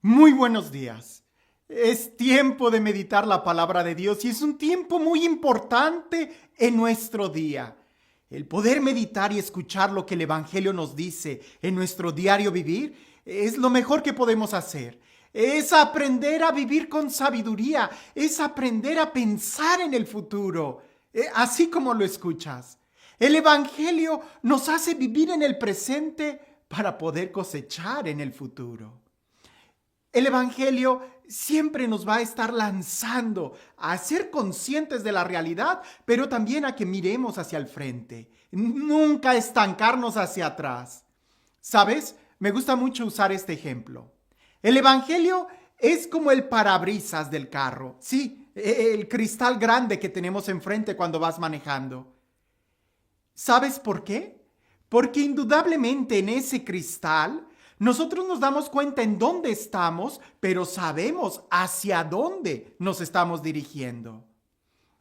Muy buenos días. Es tiempo de meditar la palabra de Dios y es un tiempo muy importante en nuestro día. El poder meditar y escuchar lo que el Evangelio nos dice en nuestro diario vivir es lo mejor que podemos hacer. Es aprender a vivir con sabiduría, es aprender a pensar en el futuro, así como lo escuchas. El Evangelio nos hace vivir en el presente para poder cosechar en el futuro. El Evangelio siempre nos va a estar lanzando a ser conscientes de la realidad, pero también a que miremos hacia el frente. Nunca estancarnos hacia atrás. ¿Sabes? Me gusta mucho usar este ejemplo. El Evangelio es como el parabrisas del carro. Sí, el cristal grande que tenemos enfrente cuando vas manejando. ¿Sabes por qué? Porque indudablemente en ese cristal nosotros nos damos cuenta en dónde estamos, pero sabemos hacia dónde nos estamos dirigiendo.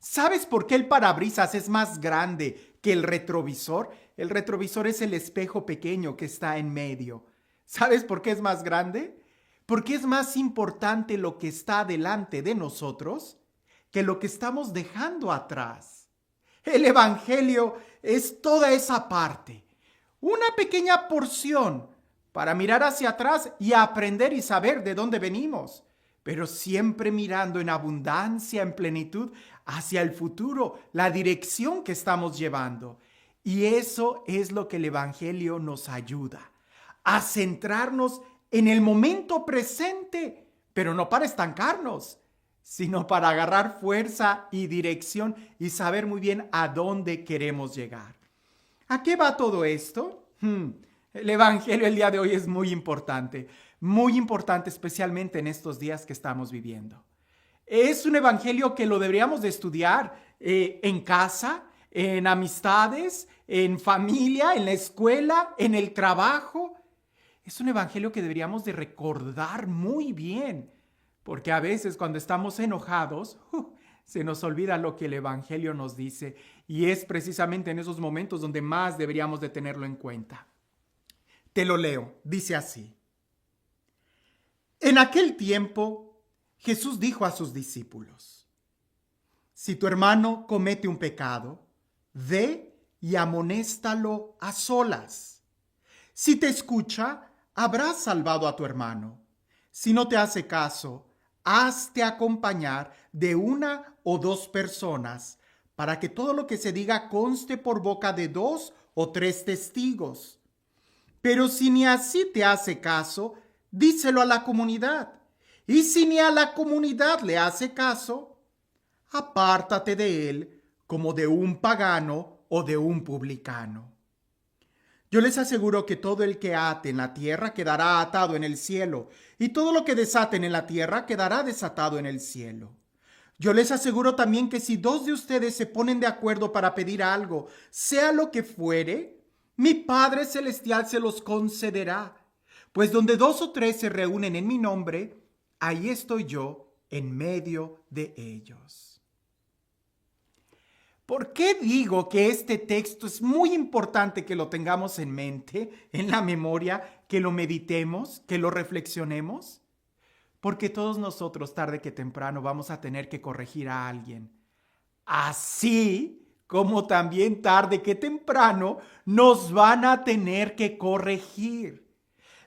¿Sabes por qué el parabrisas es más grande que el retrovisor? El retrovisor es el espejo pequeño que está en medio. ¿Sabes por qué es más grande? Porque es más importante lo que está delante de nosotros que lo que estamos dejando atrás. El Evangelio es toda esa parte, una pequeña porción para mirar hacia atrás y aprender y saber de dónde venimos, pero siempre mirando en abundancia, en plenitud, hacia el futuro, la dirección que estamos llevando. Y eso es lo que el Evangelio nos ayuda, a centrarnos en el momento presente, pero no para estancarnos, sino para agarrar fuerza y dirección y saber muy bien a dónde queremos llegar. ¿A qué va todo esto? El Evangelio el día de hoy es muy importante especialmente en estos días que estamos viviendo. Es un Evangelio que lo deberíamos de estudiar en casa, en amistades, en familia, en la escuela, en el trabajo. Es un Evangelio que deberíamos de recordar muy bien, porque a veces cuando estamos enojados, se nos olvida lo que el Evangelio nos dice y es precisamente en esos momentos donde más deberíamos de tenerlo en cuenta. Te lo leo, dice así. En aquel tiempo, Jesús dijo a sus discípulos, si tu hermano comete un pecado, ve y amonéstalo a solas. Si te escucha, habrás salvado a tu hermano. Si no te hace caso, hazte acompañar de una o dos personas para que todo lo que se diga conste por boca de dos o tres testigos. Pero si ni así te hace caso, díselo a la comunidad. Y si ni a la comunidad le hace caso, apártate de él como de un pagano o de un publicano. Yo les aseguro que todo el que ate en la tierra quedará atado en el cielo, y todo lo que desaten en la tierra quedará desatado en el cielo. Yo les aseguro también que si dos de ustedes se ponen de acuerdo para pedir algo, sea lo que fuere, mi Padre Celestial se los concederá. Pues donde dos o tres se reúnen en mi nombre, ahí estoy yo en medio de ellos. ¿Por qué digo que este texto es muy importante que lo tengamos en mente, en la memoria, que lo meditemos, que lo reflexionemos? Porque todos nosotros, tarde que temprano, vamos a tener que corregir a alguien. Así como también tarde que temprano nos van a tener que corregir.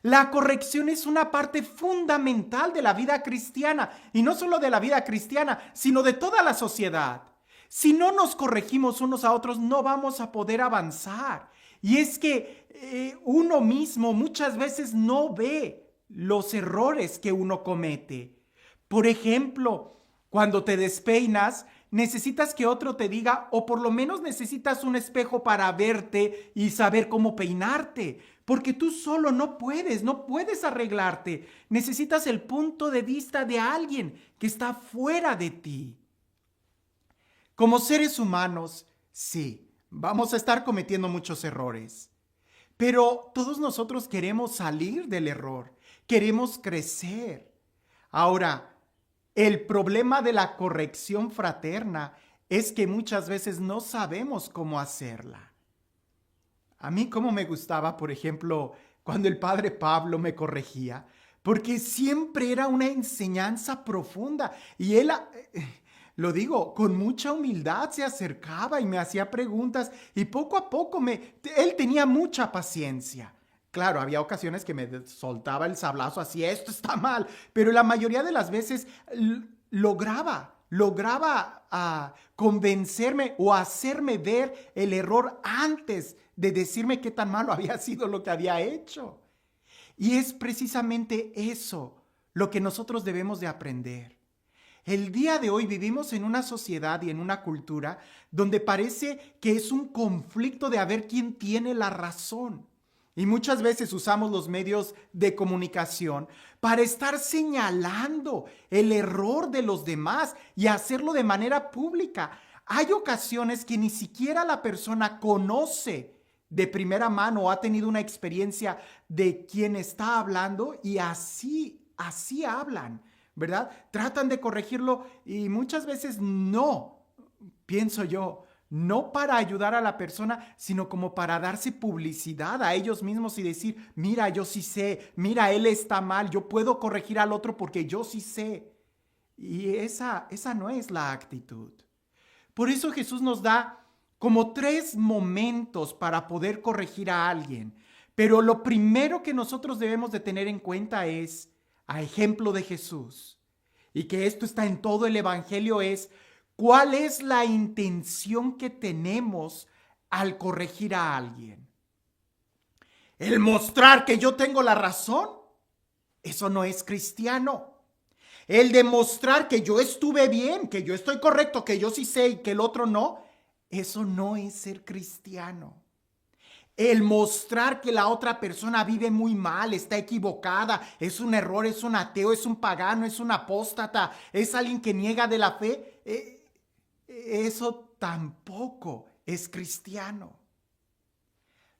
La corrección es una parte fundamental de la vida cristiana, y no solo de la vida cristiana, sino de toda la sociedad. Si no nos corregimos unos a otros, no vamos a poder avanzar. Y es que uno mismo muchas veces no ve los errores que uno comete. Por ejemplo, cuando te despeinas, necesitas que otro te diga, o por lo menos necesitas un espejo para verte y saber cómo peinarte, porque tú solo no puedes arreglarte. Necesitas el punto de vista de alguien que está fuera de ti. Como seres humanos, sí, vamos a estar cometiendo muchos errores, pero todos nosotros queremos salir del error, queremos crecer. Ahora, el problema de la corrección fraterna es que muchas veces no sabemos cómo hacerla. A mí como me gustaba, por ejemplo, cuando el padre Pablo me corregía, porque siempre era una enseñanza profunda. Y él, lo digo, con mucha humildad se acercaba y me hacía preguntas y poco a poco él tenía mucha paciencia. Claro, había ocasiones que me soltaba el sablazo así, esto está mal, pero la mayoría de las veces lograba convencerme o hacerme ver el error antes de decirme qué tan malo había sido lo que había hecho. Y es precisamente eso lo que nosotros debemos de aprender. El día de hoy vivimos en una sociedad y en una cultura donde parece que es un conflicto de a ver quién tiene la razón. Y muchas veces usamos los medios de comunicación para estar señalando el error de los demás y hacerlo de manera pública. Hay ocasiones que ni siquiera la persona conoce de primera mano o ha tenido una experiencia de quien está hablando y así hablan, ¿verdad? Tratan de corregirlo y muchas veces no, pienso yo, no para ayudar a la persona, sino como para darse publicidad a ellos mismos y decir, mira, yo sí sé, mira, él está mal, yo puedo corregir al otro porque yo sí sé. Y esa no es la actitud. Por eso Jesús nos da como 3 momentos para poder corregir a alguien. Pero lo primero que nosotros debemos de tener en cuenta es, a ejemplo de Jesús, y que esto está en todo el Evangelio, es ¿cuál es la intención que tenemos al corregir a alguien? ¿El mostrar que yo tengo la razón? Eso no es cristiano. El demostrar que yo estuve bien, que yo estoy correcto, que yo sí sé y que el otro no, eso no es ser cristiano. El mostrar que la otra persona vive muy mal, está equivocada, es un error, es un ateo, es un pagano, es un apóstata, es alguien que niega de la fe, eso tampoco es cristiano.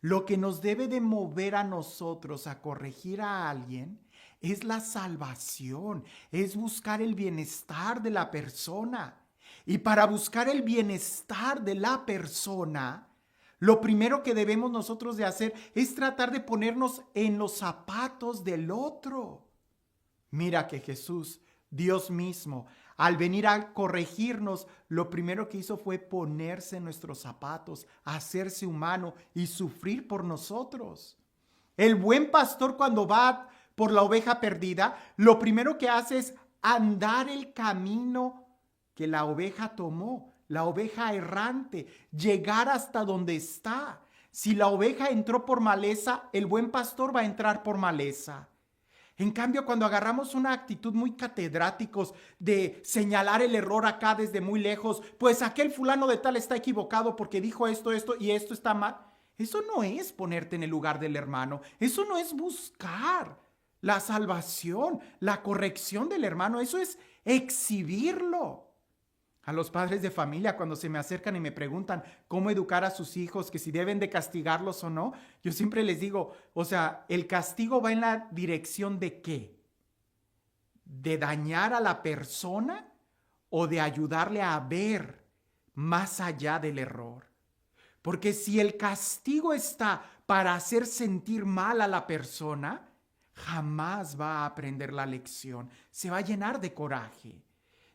Lo que nos debe de mover a nosotros a corregir a alguien es la salvación, es buscar el bienestar de la persona. Y para buscar el bienestar de la persona, lo primero que debemos nosotros de hacer es tratar de ponernos en los zapatos del otro. Mira que Jesús, Dios mismo, al venir a corregirnos, lo primero que hizo fue ponerse en nuestros zapatos, hacerse humano y sufrir por nosotros. El buen pastor, cuando va por la oveja perdida, lo primero que hace es andar el camino que la oveja tomó, la oveja errante, llegar hasta donde está. Si la oveja entró por maleza, el buen pastor va a entrar por maleza. En cambio, cuando agarramos una actitud muy catedráticos de señalar el error acá desde muy lejos, pues aquel fulano de tal está equivocado porque dijo esto y esto está mal. Eso no es ponerte en el lugar del hermano. Eso no es buscar la salvación, la corrección del hermano. Eso es exhibirlo. A los padres de familia, cuando se me acercan y me preguntan cómo educar a sus hijos, que si deben de castigarlos o no, yo siempre les digo, o sea, ¿el castigo va en la dirección de qué? ¿De dañar a la persona o de ayudarle a ver más allá del error? Porque si el castigo está para hacer sentir mal a la persona, jamás va a aprender la lección, se va a llenar de coraje.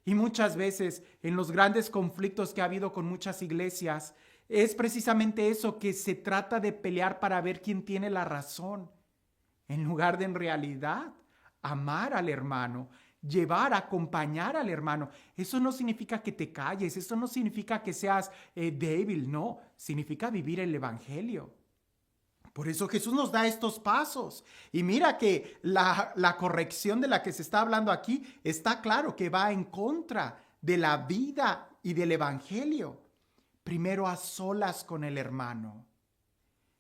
Y muchas veces en los grandes conflictos que ha habido con muchas iglesias, es precisamente eso, que se trata de pelear para ver quién tiene la razón, en lugar de en realidad amar al hermano, llevar, acompañar al hermano. Eso no significa que te calles, eso no significa que seas débil, no, significa vivir el evangelio. Por eso Jesús nos da estos pasos. Y mira que la corrección de la que se está hablando aquí está claro que va en contra de la vida y del evangelio. Primero a solas con el hermano.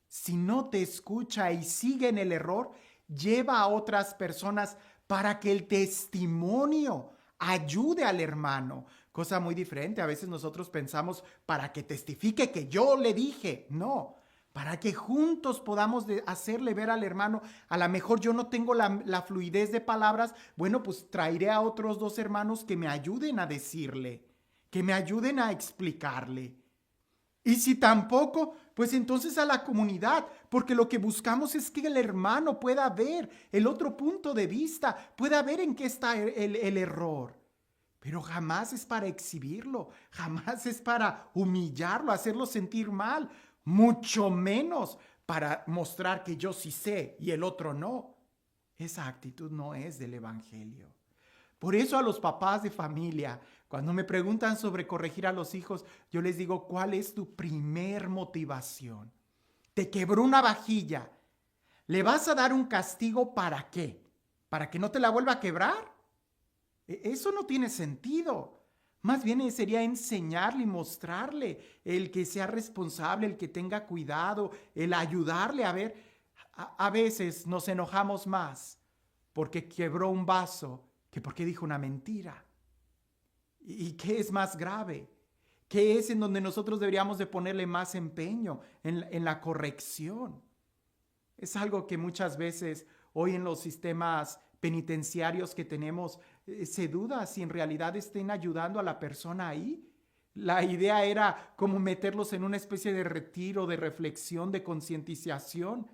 Si no te escucha y sigue en el error, lleva a otras personas para que el testimonio ayude al hermano. Cosa muy diferente. A veces nosotros pensamos para que testifique que yo le dije. No. Para que juntos podamos hacerle ver al hermano, a lo mejor yo no tengo la fluidez de palabras, bueno, pues traeré a otros 2 hermanos que me ayuden a decirle, que me ayuden a explicarle. Y si tampoco, Pues entonces a la comunidad, porque lo que buscamos es que el hermano pueda ver el otro punto de vista, pueda ver en qué está el error. Pero jamás es para exhibirlo, jamás es para humillarlo, hacerlo sentir mal, mucho menos para mostrar que yo sí sé y el otro no. Esa actitud no es del Evangelio. Por eso a los papás de familia, cuando me preguntan sobre corregir a los hijos, yo les digo, ¿cuál es tu primer motivación? Te quebró una vajilla. ¿Le vas a dar un castigo para qué? ¿Para que no te la vuelva a quebrar? Eso no tiene sentido. Más bien sería enseñarle y mostrarle el que sea responsable, el que tenga cuidado, el ayudarle a ver. A veces nos enojamos más porque quebró un vaso que porque dijo una mentira. ¿Y qué es más grave? ¿Qué es en donde nosotros deberíamos de ponerle más empeño? En la corrección. Es algo que muchas veces hoy en los sistemas penitenciarios que tenemos se duda si en realidad estén ayudando a la persona ahí. La idea era como meterlos en una especie de retiro, de reflexión, de concientización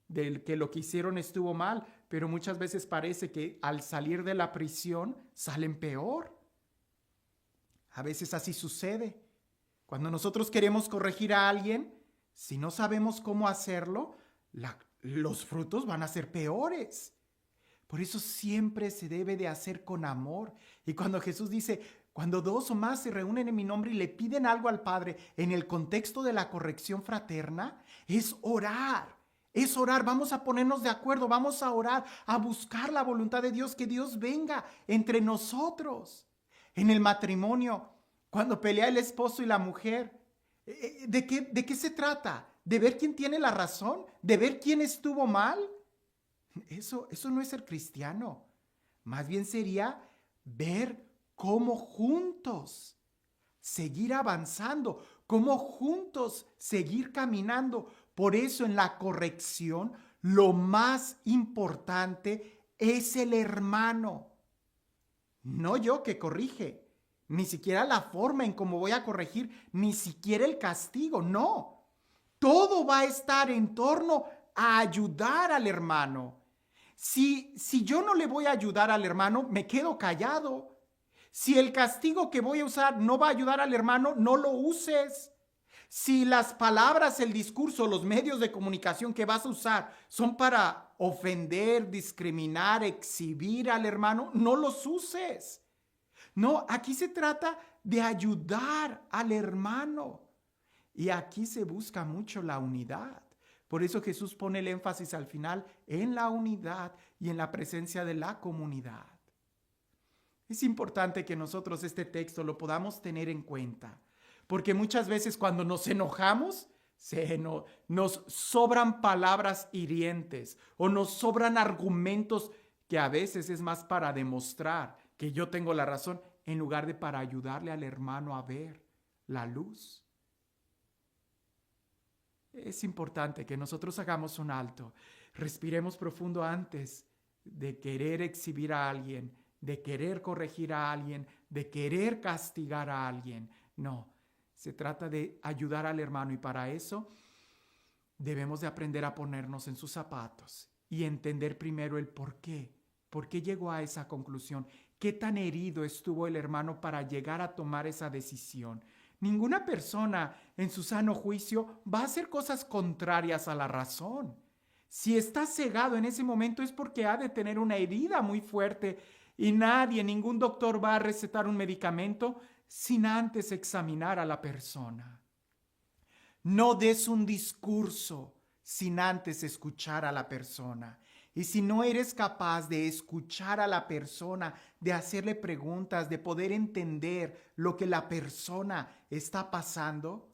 del que lo que hicieron estuvo mal, pero muchas veces parece que al salir de la prisión salen peor. A veces así sucede. Cuando nosotros queremos corregir a alguien, si no sabemos cómo hacerlo, los frutos van a ser peores. Por eso siempre se debe de hacer con amor. Y cuando Jesús dice, cuando dos o más se reúnen en mi nombre y le piden algo al Padre en el contexto de la corrección fraterna, es orar. Es orar, vamos a ponernos de acuerdo, vamos a orar, a buscar la voluntad de Dios, que Dios venga entre nosotros. En el matrimonio, cuando pelea el esposo y la mujer, ¿de qué se trata? ¿De ver quién tiene la razón? ¿De ver quién estuvo mal? Eso no es ser cristiano. Más bien sería ver cómo juntos seguir avanzando, cómo juntos seguir caminando. Por eso en la corrección lo más importante es el hermano. No yo que corrige, ni siquiera la forma en cómo voy a corregir, ni siquiera el castigo, no. Todo va a estar en torno a ayudar al hermano. Si yo no le voy a ayudar al hermano, me quedo callado. Si el castigo que voy a usar no va a ayudar al hermano, no lo uses. Si las palabras, el discurso, los medios de comunicación que vas a usar son para ofender, discriminar, exhibir al hermano, no los uses. No, aquí se trata de ayudar al hermano. Y aquí se busca mucho la unidad. Por eso Jesús pone el énfasis al final en la unidad y en la presencia de la comunidad. Es importante que nosotros este texto lo podamos tener en cuenta, porque muchas veces cuando nos enojamos, nos sobran palabras hirientes o nos sobran argumentos que a veces es más para demostrar que yo tengo la razón en lugar de para ayudarle al hermano a ver la luz. Es importante que nosotros hagamos un alto, respiremos profundo antes de querer exhibir a alguien, de querer corregir a alguien, de querer castigar a alguien. No, se trata de ayudar al hermano y para eso debemos de aprender a ponernos en sus zapatos y entender primero el por qué. ¿Por qué llegó a esa conclusión? ¿Qué tan herido estuvo el hermano para llegar a tomar esa decisión? Ninguna persona en su sano juicio va a hacer cosas contrarias a la razón. Si está cegado en ese momento es porque ha de tener una herida muy fuerte y ningún doctor va a recetar un medicamento sin antes examinar a la persona. No des un discurso sin antes escuchar a la persona. Y si no eres capaz de escuchar a la persona, de hacerle preguntas, de poder entender lo que la persona está pasando,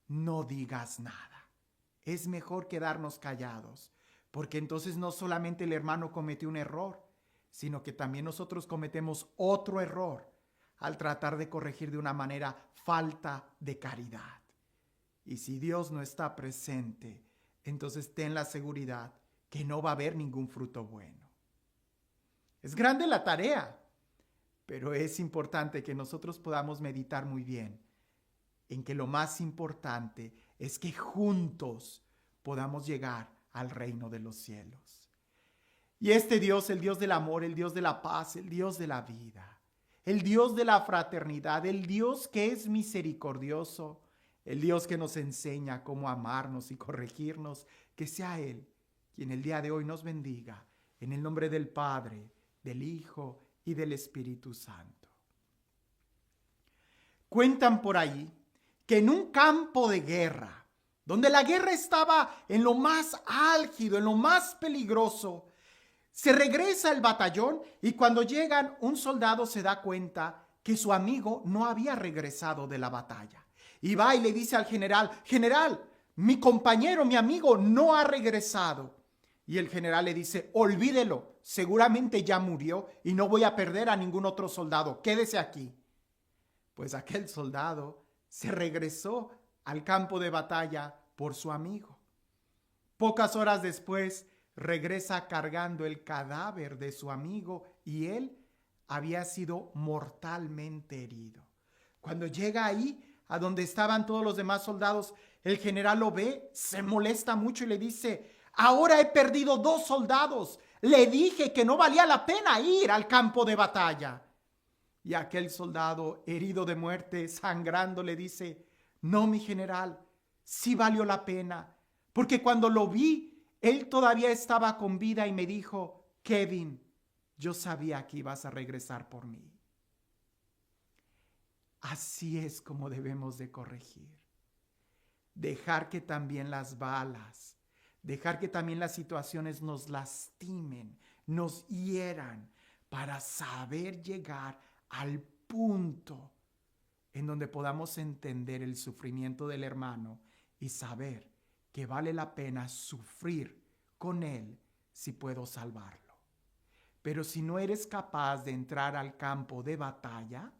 no digas nada. Es mejor quedarnos callados, porque entonces no solamente el hermano cometió un error, sino que también nosotros cometemos otro error al tratar de corregir de una manera falta de caridad. Y si Dios no está presente, entonces ten la seguridad que no va a haber ningún fruto bueno. Es grande la tarea, pero es importante que nosotros podamos meditar muy bien en que lo más importante es que juntos podamos llegar al reino de los cielos. Y este Dios, el Dios del amor, el Dios de la paz, el Dios de la vida, el Dios de la fraternidad, el Dios que es misericordioso, el Dios que nos enseña cómo amarnos y corregirnos, que sea Él quien el día de hoy nos bendiga, en el nombre del Padre, del Hijo y del Espíritu Santo. Cuentan por ahí que en un campo de guerra, donde la guerra estaba en lo más álgido, en lo más peligroso, se regresa el batallón y cuando llegan, un soldado se da cuenta que su amigo no había regresado de la batalla. Y va y le dice al general: general, mi compañero, mi amigo no ha regresado. Y el general le dice: olvídelo, seguramente ya murió y no voy a perder a ningún otro soldado, quédese aquí. Pues aquel soldado se regresó al campo de batalla por su amigo. Pocas horas después regresa cargando el cadáver de su amigo y él había sido mortalmente herido. Cuando llega ahí, a donde estaban todos los demás soldados, el general lo ve, se molesta mucho y le dice: ahora he perdido 2 soldados. Le dije que no valía la pena ir al campo de batalla. Y aquel soldado, herido de muerte, sangrando, le dice: no, mi general, sí valió la pena, porque cuando lo vi, él todavía estaba con vida y me dijo: Kevin, yo sabía que ibas a regresar por mí. Así es como debemos de corregir. Dejar que también las balas, dejar que también las situaciones nos lastimen, nos hieran, para saber llegar al punto en donde podamos entender el sufrimiento del hermano y saber que vale la pena sufrir con él si puedo salvarlo. Pero si no eres capaz de entrar al campo de batalla,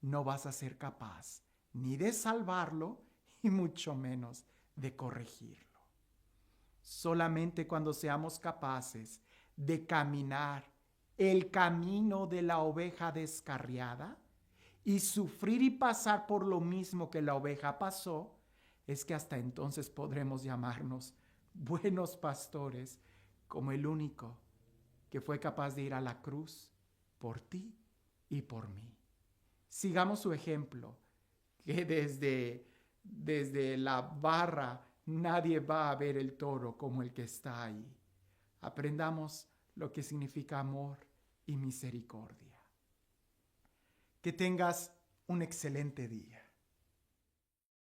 no vas a ser capaz ni de salvarlo y mucho menos de corregirlo. Solamente cuando seamos capaces de caminar el camino de la oveja descarriada y sufrir y pasar por lo mismo que la oveja pasó, es que hasta entonces podremos llamarnos buenos pastores, como el único que fue capaz de ir a la cruz por ti y por mí. Sigamos su ejemplo, que desde la barra nadie va a ver el toro como el que está ahí. Aprendamos lo que significa amor y misericordia. Que tengas un excelente día.